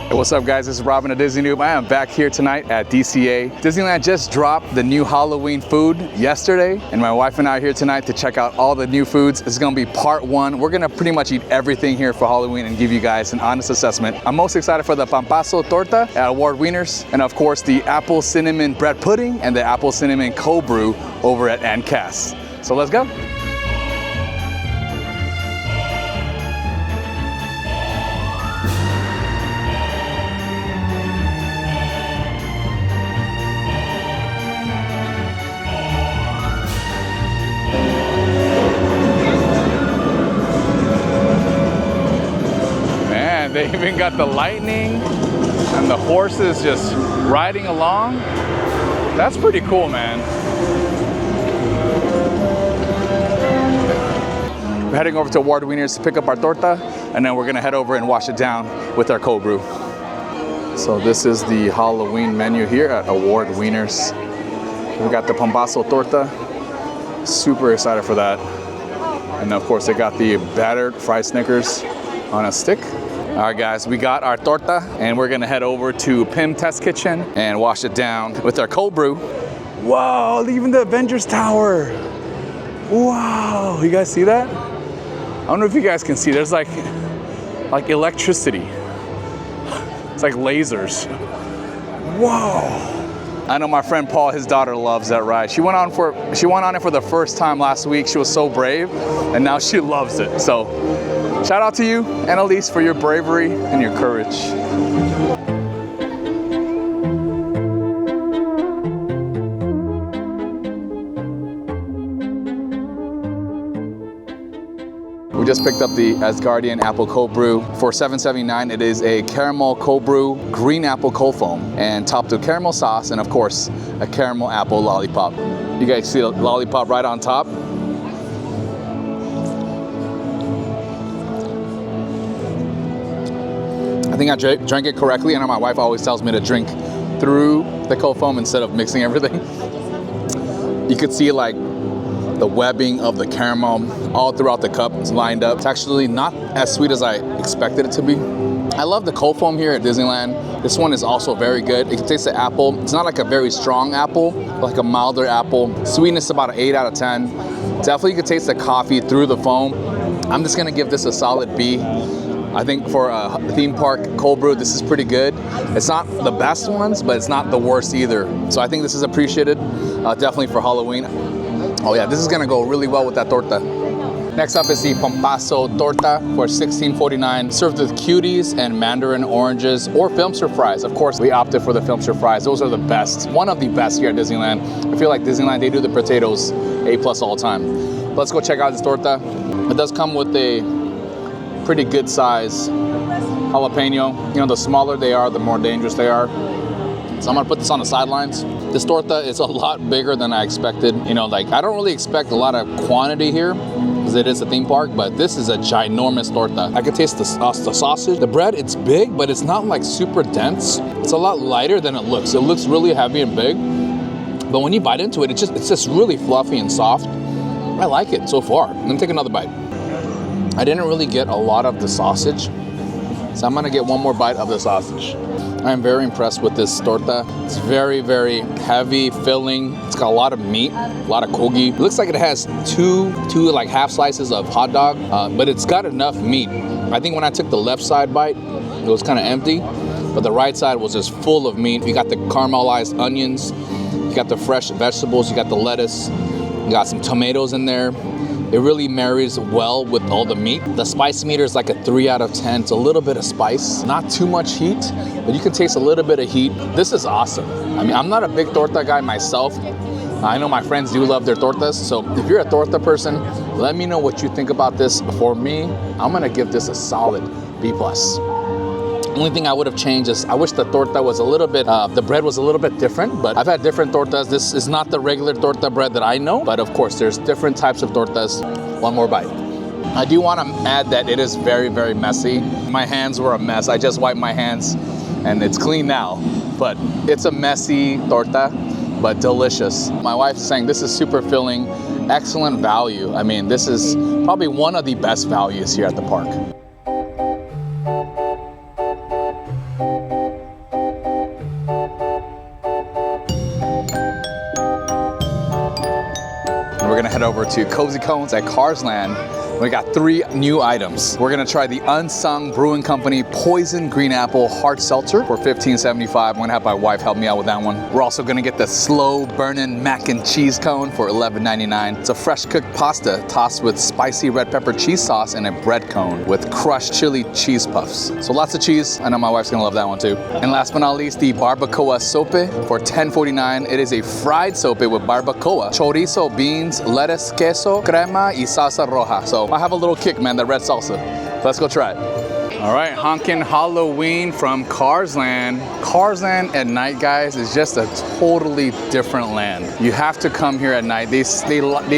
Hey, what's up guys, this is Robin of Disney Noob. I am back here tonight at DCA. Disneyland just dropped the new Halloween food yesterday, and my wife and I are here tonight to check out all the new foods. It's gonna be part one. We're gonna pretty much eat everything here for Halloween and give you guys an honest assessment. I'm most excited for the Pambazo Torta at Award Wieners, and of course the apple cinnamon bread pudding and the apple cinnamon cold brew over at Cass. So let's go. They even got the lightning and the horses just riding along. That's pretty cool, man. We're heading over to Award Wieners to pick up our torta, and then we're gonna head over and wash it down with our cold brew. So this is the Halloween menu here at Award Wieners. We got the Pambazo Torta. Super excited for that. And of course, they got the battered fried Snickers on a stick. All right guys, we got our torta and we're gonna head over to Pim Test Kitchen and wash it down with our cold brew. Whoa, even the Avengers Tower. Wow, you guys see that? I don't know if you guys can see, there's like electricity. It's like lasers. Whoa. I know my friend Paul, his daughter loves that ride. She went on it for the first time last week. She was so brave and now she loves it. So shout out to you, Annalise, for your bravery and your courage. We just picked up the Asgardian Apple Cold Brew for $7.79. It is a caramel cold brew, green apple cold foam, and topped with caramel sauce, and of course, a caramel apple lollipop. You guys see the lollipop right on top? I think I drank it correctly. I know my wife always tells me to drink through the cold foam instead of mixing everything. You could see like the webbing of the caramel all throughout the cup. It's lined up. It's actually not as sweet as I expected it to be. I love the cold foam here at Disneyland. This one is also very good. You can taste the apple. It's not like a very strong apple, like a milder apple. Sweetness about an 8 out of 10. Definitely you can taste the coffee through the foam. I'm just gonna give this a solid B. I think for a theme park cold brew, this is pretty good. It's not the best ones, but it's not the worst either. So I think this is appreciated, definitely for Halloween. Oh yeah, this is gonna go really well with that torta. Next up is the Pambazo Torta for $16.49, served with cuties and mandarin oranges or filmster fries. Of course, we opted for the filmster fries. Those are the best, one of the best here at Disneyland. I feel like Disneyland, they do the potatoes A+ all the time. Let's go check out this torta. It does come with a pretty good size jalapeno. You know, the smaller they are, the more dangerous they are. So I'm gonna put this on the sidelines. This torta is a lot bigger than I expected. You know, like I don't really expect a lot of quantity here because it is a theme park, but this is a ginormous torta. I can taste the sausage. The bread, it's big, but it's not like super dense. It's a lot lighter than it looks. It looks really heavy and big, but when you bite into it, it's just really fluffy and soft. I like it so far. Let me take another bite. I didn't really get a lot of the sausage, so I'm gonna get one more bite of the sausage. I am very impressed with this torta. It's very, very heavy, filling. It's got a lot of meat, a lot of kogi. It looks like it has two like half slices of hot dog, but it's got enough meat. I think when I took the left side bite, it was kind of empty, but the right side was just full of meat. You got the caramelized onions, you got the fresh vegetables, you got the lettuce, you got some tomatoes in there. It really marries well with all the meat. The spice meter is like a 3 out of 10. It's a little bit of spice, not too much heat, but you can taste a little bit of heat. This is awesome. I mean, I'm not a big torta guy myself. I know my friends do love their tortas. So if you're a torta person, let me know what you think about this. For me, I'm gonna give this a solid B+. Only thing I would have changed is I wish the torta was a little bit, the bread was a little bit different, but I've had different tortas. This is not the regular torta bread that I know, but of course there's different types of tortas. One more bite. I do want to add that it is very, very messy. My hands were a mess. I just wiped my hands and it's clean now, but it's a messy torta, but delicious. My wife's saying this is super filling, excellent value. I mean, this is probably one of the best values here at the park. gonna head over to Cozy Cones at Carsland. We got 3 new items. We're gonna try the Unsung Brewing Company Poison Green Apple Hard Seltzer for $15.75. I'm gonna have my wife help me out with that one. We're also gonna get the Slow Burnin Mac and Cheese Cone for $11.99. It's a fresh cooked pasta tossed with spicy red pepper cheese sauce and a bread cone with crushed chili cheese puffs. So lots of cheese. I know my wife's gonna love that one too. And last but not least, the Barbacoa Sope for $10.49. It is a fried sope with barbacoa, chorizo, beans, lettuce, queso, crema, y salsa roja. So I have a little kick, man, that red salsa. Let's go try it. All right, honkin' Halloween from Carsland. Carsland at night, guys, is just a totally different land. You have to come here at night. They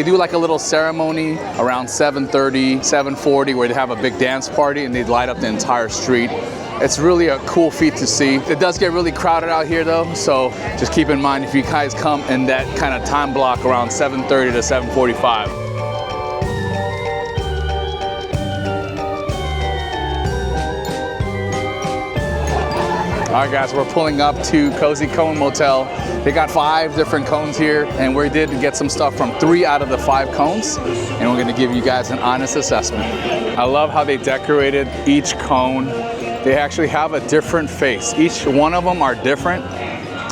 do like a little ceremony around 7:30, 7:40, where they have a big dance party and they light up the entire street. It's really a cool feat to see. It does get really crowded out here though, so just keep in mind if you guys come in that kind of time block around 7:30 to 7:45. All right, guys, we're pulling up to Cozy Cone Motel. They got 5 different cones here, and we did get some stuff from 3 out of the 5 cones, and we're gonna give you guys an honest assessment. I love how they decorated each cone. They actually have a different face. Each one of them are different.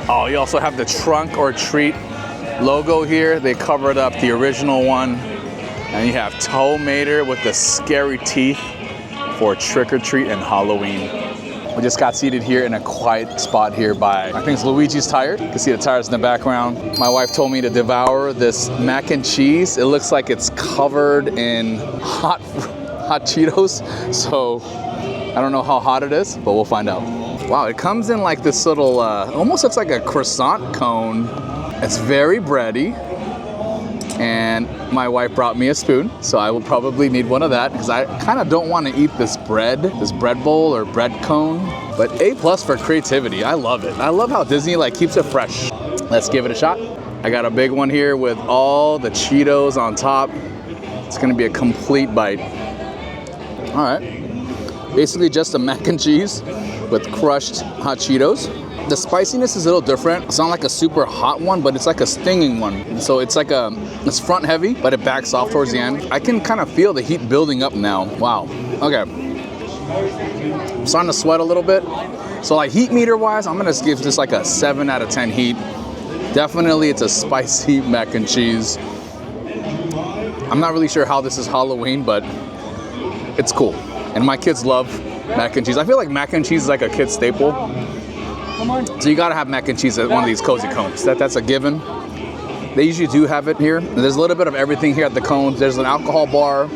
Oh, you also have the trunk or treat logo here. They covered up the original one. And you have Tomater with the scary teeth for trick or treat and Halloween. We just got seated here in a quiet spot here by, I think it's Luigi's Tire. You can see the tires in the background. My wife told me to devour this mac and cheese. It looks like it's covered in hot Cheetos. So I don't know how hot it is, but we'll find out. Wow, it comes in like this little, almost looks like a croissant cone. It's very bready. And my wife brought me a spoon, so I will probably need one of that because I kind of don't want to eat this bread bowl or bread cone. But A+ for creativity, I love it. I love how Disney like keeps it fresh. Let's give it a shot. I got a big one here with all the Cheetos on top. It's gonna be a complete bite. All right. Basically just a mac and cheese with crushed hot Cheetos. The spiciness is a little different. It's not like a super hot one, but it's like a stinging one. So it's like it's front heavy, but it backs off towards the end. I can kind of feel the heat building up now. Wow, okay. I'm starting to sweat a little bit. So like heat meter wise, I'm gonna give this like a 7 out of 10 heat. Definitely it's a spicy mac and cheese. I'm not really sure how this is Halloween, but it's cool. And my kids love mac and cheese. I feel like mac and cheese is like a kid's staple. So you gotta have mac and cheese at one of these Cozy Cones. That's a given. They usually do have it here. There's a little bit of everything here at the cones. There's an alcohol bar,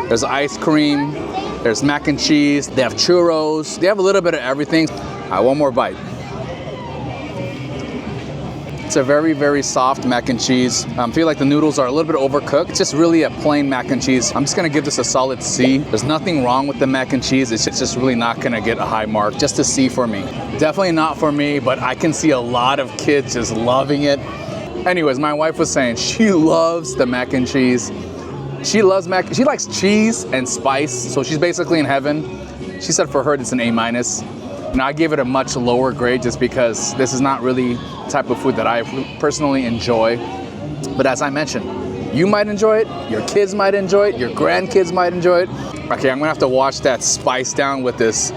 there's ice cream, there's mac and cheese, they have churros. They have a little bit of everything. All right, one more bite. It's a very, very soft mac and cheese. I feel like the noodles are a little bit overcooked. It's just really a plain mac and cheese. I'm just gonna give this a solid C. There's nothing wrong with the mac and cheese. It's just really not gonna get a high mark. Just a C for me. Definitely not for me, but I can see a lot of kids just loving it. Anyways, my wife was saying she loves the mac and cheese. She likes cheese and spice, so she's basically in heaven. She said for her it's an A-. Now I gave it a much lower grade just because this is not really the type of food that I personally enjoy. But as I mentioned, you might enjoy it, your kids might enjoy it, your grandkids might enjoy it. Okay, I'm gonna have to wash that spice down with this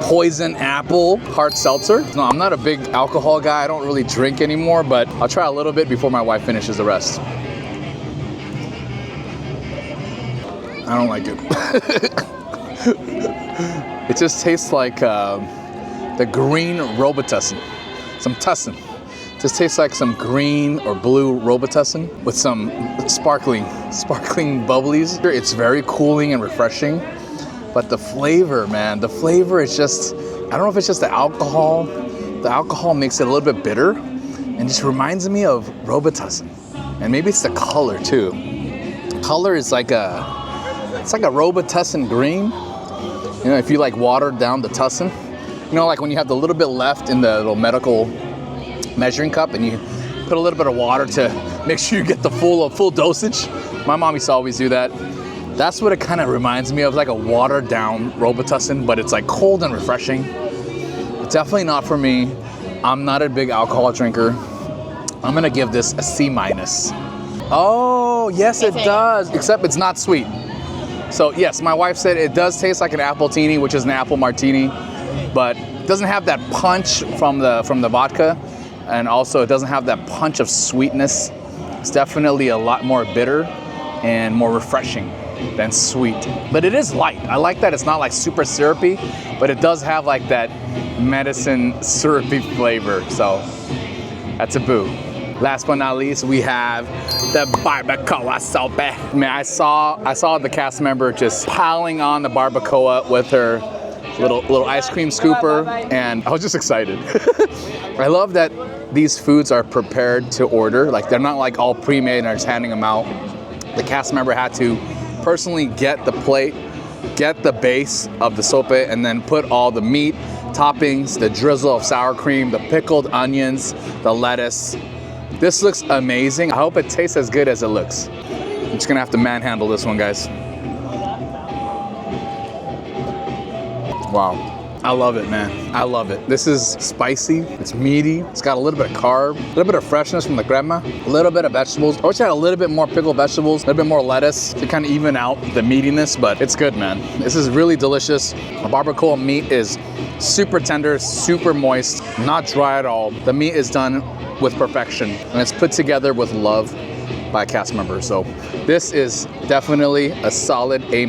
Poison Apple Hard Seltzer. No, I'm not a big alcohol guy. I don't really drink anymore, but I'll try a little bit before my wife finishes the rest. I don't like it. It just tastes like the green Robitussin, some tussin. Just tastes like some green or blue Robitussin with some sparkling bubblies. It's very cooling and refreshing, but the flavor, man, the flavor is just, I don't know if it's just the alcohol. The alcohol makes it a little bit bitter and just reminds me of Robitussin. And maybe it's the color too. Color is like it's like a Robitussin green. You know, if you like watered down the tussin. You know, like when you have the little bit left in the little medical measuring cup and you put a little bit of water to make sure you get the full dosage. My mom used to always do that. That's what it kind of reminds me of, like a watered down Robitussin, but it's like cold and refreshing. Definitely not for me. I'm not a big alcohol drinker. I'm gonna give this a C-. Oh, Oh, yes, it does, except it's not sweet. So yes, my wife said it does taste like an appletini, which is an apple martini, but it doesn't have that punch from the vodka, and also it doesn't have that punch of sweetness. It's definitely a lot more bitter and more refreshing than sweet. But it is light. I like that it's not like super syrupy, but it does have like that medicine syrupy flavor. So that's a boo. Last but not least, we have the Barbacoa Sope. Man, I saw the cast member just piling on the barbacoa with her little ice cream scooper, and I was just excited. I love that these foods are prepared to order. Like, they're not like all pre-made and are just handing them out. The cast member had to personally get the plate, get the base of the sope, and then put all the meat, toppings, the drizzle of sour cream, the pickled onions, the lettuce. This looks amazing. I hope it tastes as good as it looks. I'm just gonna have to manhandle this one, guys. Wow. I love it, man. I love it. This is spicy, it's meaty, it's got a little bit of carb, a little bit of freshness from the crema, a little bit of vegetables. I wish I had a little bit more pickled vegetables, a little bit more lettuce to kind of even out the meatiness, but it's good, man. This is really delicious. The barbacoa meat is super tender, super moist, not dry at all. The meat is done with perfection, and it's put together with love by a cast member. So this is definitely a solid A-.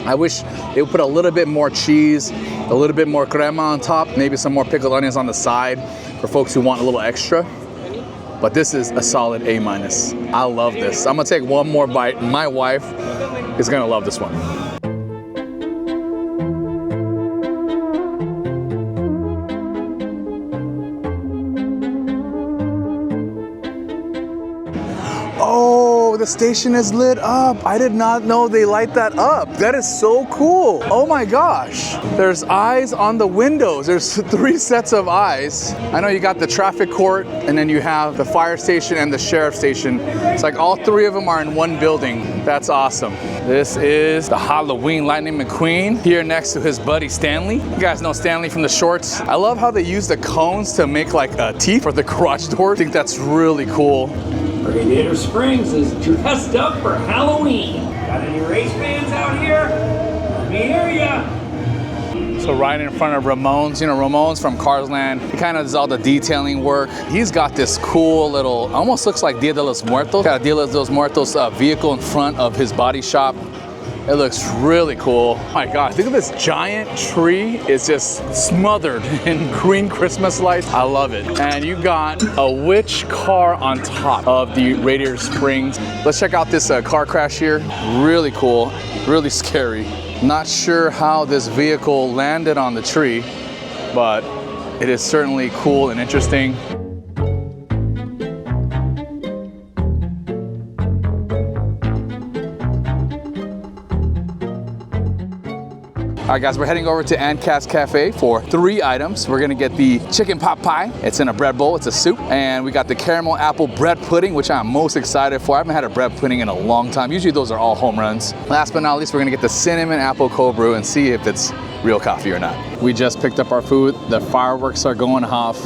I wish they would put a little bit more cheese, a little bit more crema on top, maybe some more pickled onions on the side for folks who want a little extra. But this is a solid A-. I love this. I'm gonna take one more bite. My wife is gonna love this one. Oh, the station is lit up. I did not know they light that up. That is so cool. Oh my gosh. There's eyes on the windows. There's 3 sets of eyes. I know you got the traffic court, and then you have the fire station and the sheriff station. It's like all 3 of them are in one building. That's awesome. This is the Halloween Lightning McQueen here next to his buddy Stanley. You guys know Stanley from the shorts. I love how they use the cones to make like teeth for the garage door. I think that's really cool. Radiator Springs is dressed up for Halloween. Got any race fans out here? Let me hear ya. So right in front of Ramon's, you know, Ramon's from Cars Land. He kind of does all the detailing work. He's got this cool little, almost looks like Dia de los Muertos. Got a Dia de los Muertos vehicle in front of his body shop. It looks really cool. Oh my gosh, look at this giant tree. It's just smothered in green Christmas lights. I love it. And you got a witch car on top of the Radiator Springs. Let's check out this car crash here. Really cool, really scary. Not sure how this vehicle landed on the tree, but it is certainly cool and interesting. All right, guys, we're heading over to Ancast Cafe for 3 items. We're gonna get the chicken pot pie. It's in a bread bowl, it's a soup. And we got the caramel apple bread pudding, which I'm most excited for. I haven't had a bread pudding in a long time. Usually those are all home runs. Last but not least, we're gonna get the cinnamon apple cold brew and see if it's real coffee or not. We just picked up our food. The fireworks are going off.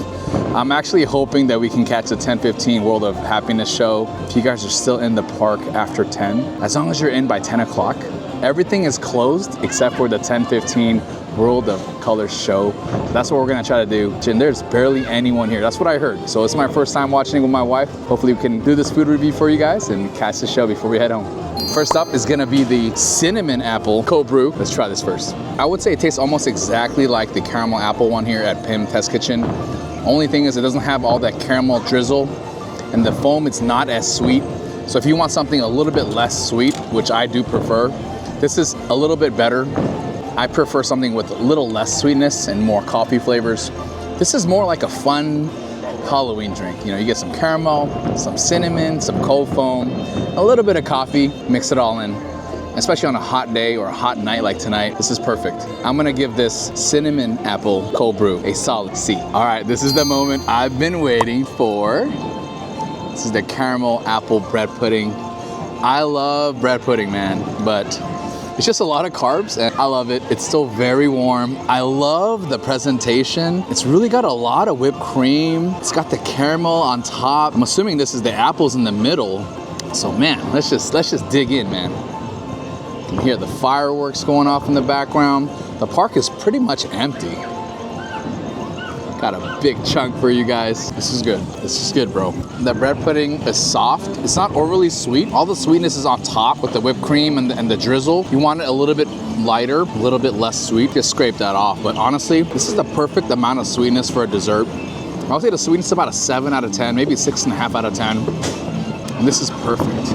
I'm actually hoping that we can catch the 10:15 World of Happiness show. If you guys are still in the park after 10, as long as you're in by 10 o'clock, everything is closed except for the 10:15 World of Colors show. That's what we're gonna try to do. And there's barely anyone here. That's what I heard. So it's my first time watching it with my wife. Hopefully we can do this food review for you guys and catch the show before we head home. First up is gonna be the cinnamon apple cold brew. Let's try this first. I would say it tastes almost exactly like the caramel apple one here at Pim Test Kitchen. Only thing is it doesn't have all that caramel drizzle, and the foam, it's not as sweet. So if you want something a little bit less sweet, which I do prefer, this is a little bit better. I prefer something with a little less sweetness and more coffee flavors. This is more like a fun Halloween drink. You know, you get some caramel, some cinnamon, some cold foam, a little bit of coffee, mix it all in. Especially on a hot day or a hot night like tonight, this is perfect. I'm gonna give this cinnamon apple cold brew a solid C. All right, this is the moment I've been waiting for. This is the caramel apple bread pudding. I love bread pudding, man, but it's just a lot of carbs and I love it. It's still very warm. I love the presentation. It's really got a lot of whipped cream. It's got the caramel on top. I'm assuming this is the apples in the middle. So man, let's just dig in, man. You can hear the fireworks going off in the background. The park is pretty much empty. Got a big chunk for you guys. This is good. This is good, bro. The bread pudding is soft. It's not overly sweet. All the sweetness is on top with the whipped cream and the drizzle. You want it a little bit lighter, a little bit less sweet. Just scrape that off. But honestly, this is the perfect amount of sweetness for a dessert. I would say the sweetness is about a 7 out of 10, maybe 6.5 out of 10. And this is perfect.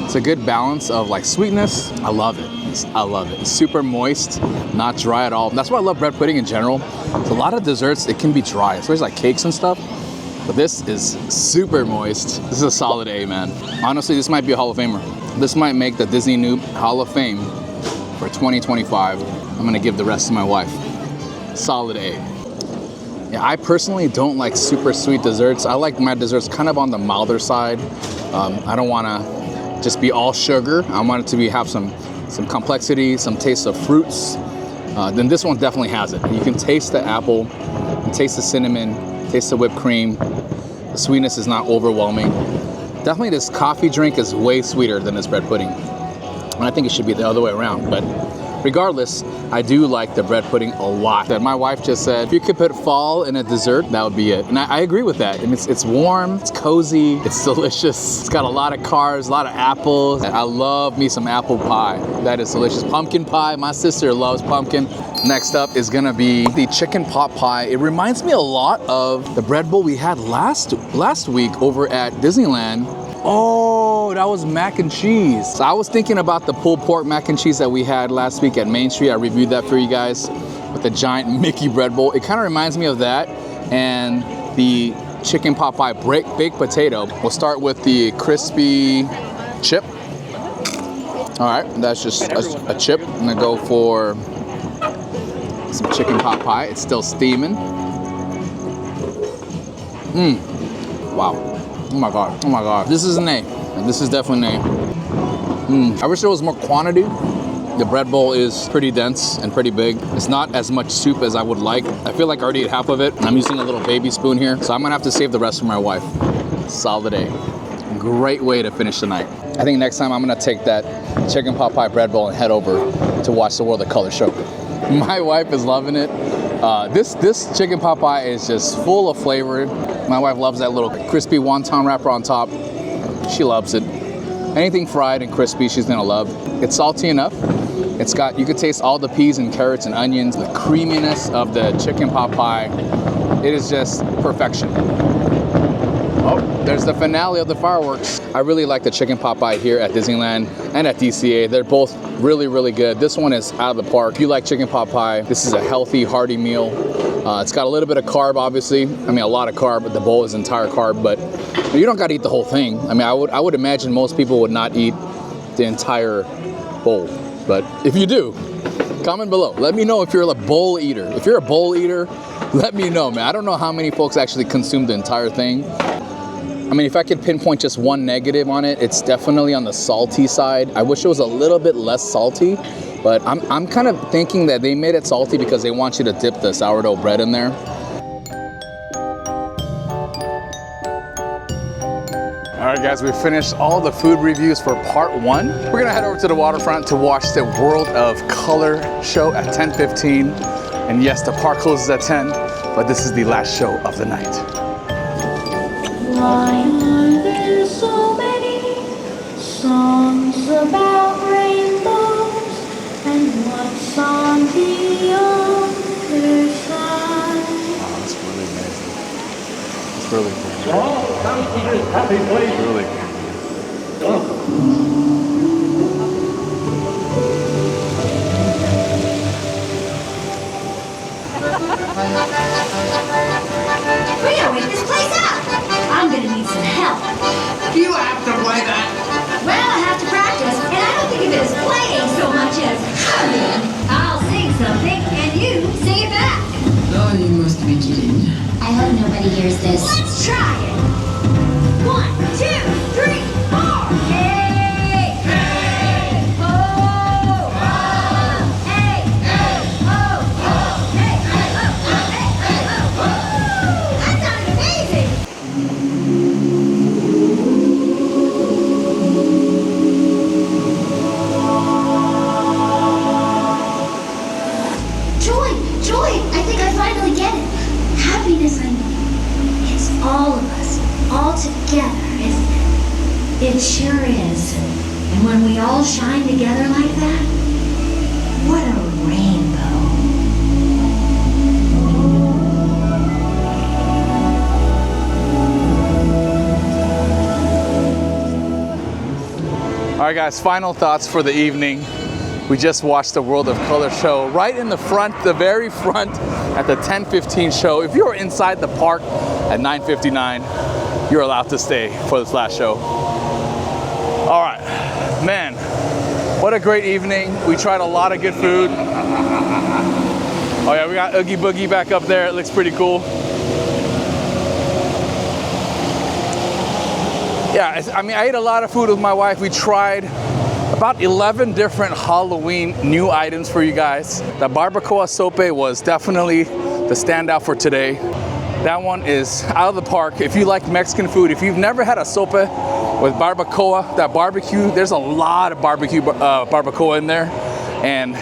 It's a good balance of like sweetness. I love it. I love it. It's super moist, not dry at all. That's why I love bread pudding in general. So a lot of desserts, it can be dry, especially like cakes and stuff. But this is super moist. This is a solid A, man. Honestly, this might be a Hall of Famer. This might make the Disney Noob Hall of Fame for 2025. I'm gonna give the rest to my wife. Solid A. Yeah, I personally don't like super sweet desserts. I like my desserts kind of on the milder side. I don't wanna just be all sugar. I want it to have some complexity, some taste of fruits. Then this one definitely has it. You can taste the apple, you can taste the cinnamon, taste the whipped cream. The sweetness is not overwhelming. Definitely this coffee drink is way sweeter than this bread pudding. And I think it should be the other way around, but regardless, I do like the bread pudding a lot. My wife just said, if you could put fall in a dessert, that would be it. And I agree with that. And it's warm, it's cozy, it's delicious. It's got a lot of carbs, a lot of apples. I love me some apple pie. That is delicious. Pumpkin pie, my sister loves pumpkin. Next up is gonna be the chicken pot pie. It reminds me a lot of the bread bowl we had last week over at Disneyland. Oh, that was mac and cheese. So I was thinking about the pulled pork mac and cheese that we had last week at Main Street. I reviewed that for you guys with the giant Mickey bread bowl. It kind of reminds me of that and the chicken pot pie baked potato. We'll start with the crispy chip. All right, that's just a chip. I'm gonna go for some chicken pot pie. It's still steaming. Wow. Oh my God, oh my God. This is an A. This is definitely an A. I wish there was more quantity. The bread bowl is pretty dense and pretty big. It's not as much soup as I would like. I feel like I already ate half of it. I'm using a little baby spoon here, so I'm gonna have to save the rest for my wife. Solid A. Great way to finish the night. I think next time I'm gonna take that chicken pot pie bread bowl and head over to watch the World of Color show. My wife is loving it. This chicken pot pie is just full of flavor. My wife loves that little crispy wonton wrapper on top. She loves it. Anything fried and crispy, she's gonna love. It's salty enough. It's got, you could taste all the peas and carrots and onions, the creaminess of the chicken pot pie. It is just perfection. Oh, there's the finale of the fireworks. I really like the chicken pot pie here at Disneyland and at DCA. They're both really, really good. This one is out of the park. If you like chicken pot pie, this is a healthy, hearty meal. It's got a little bit of carb, obviously. I mean, a lot of carb, but the bowl is entire carb, but you don't gotta eat the whole thing. I mean, I would imagine most people would not eat the entire bowl, but if you do, comment below. Let me know if you're a bowl eater. If you're a bowl eater, let me know, man. I don't know how many folks actually consume the entire thing. I mean, if I could pinpoint just one negative on it, it's definitely on the salty side. I wish it was a little bit less salty, but I'm kind of thinking that they made it salty because they want you to dip the sourdough bread in there. All right, guys, we finished all the food reviews for part 1. We're gonna head over to the waterfront to watch the World of Color show at 10:15. And yes, the park closes at 10, but this is the last show of the night. Why are there so many songs about rainbows? And what's on the other side? Oh, that's really amazing. It's really cool. Oh, happy place. Really cool. We gotta wake this place up. I'm gonna need some help. You have to play that. Well, I have to practice, and I don't think of it as playing so much as humming. I'll sing something, and you sing it back. Oh, you must be kidding. I hope nobody hears this. Let's try it. 1, 2, 3, 4. Hey! Hey! Oh! Oh! Hey! Hey! Oh! Oh! Hey! Hey! Oh! Oh! Hey! Hey! Oh! Oh! That sounded amazing! all together, isn't it? It sure is. And when we all shine together like that, what a rainbow. All right, guys, final thoughts for the evening. We just watched the World of Color show right in the front, the very front at the 10:15 show. If you're inside the park at 9:59, you're allowed to stay for this last show. All right, man, what a great evening. We tried a lot of good food. Oh yeah, we got Oogie Boogie back up there. It looks pretty cool. Yeah, I mean, I ate a lot of food with my wife. We tried about 11 different Halloween new items for you guys. The Barbacoa Sope was definitely the standout for today. That one is out of the park. If you like Mexican food, if you've never had a sope with barbacoa, that barbecue, there's a lot of barbacoa in there, and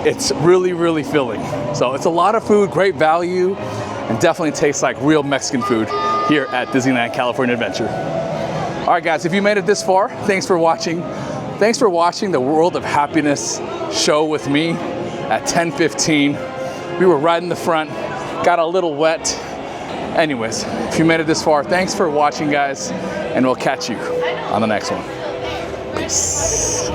it's really, really filling. So it's a lot of food, great value, and definitely tastes like real Mexican food here at Disneyland California Adventure. All right, guys, if you made it this far, thanks for watching. Thanks for watching the World of Happiness show with me at 10:15. We were right in the front, got a little wet. Anyways, if you made it this far, thanks for watching, guys, and we'll catch you on the next one. Peace.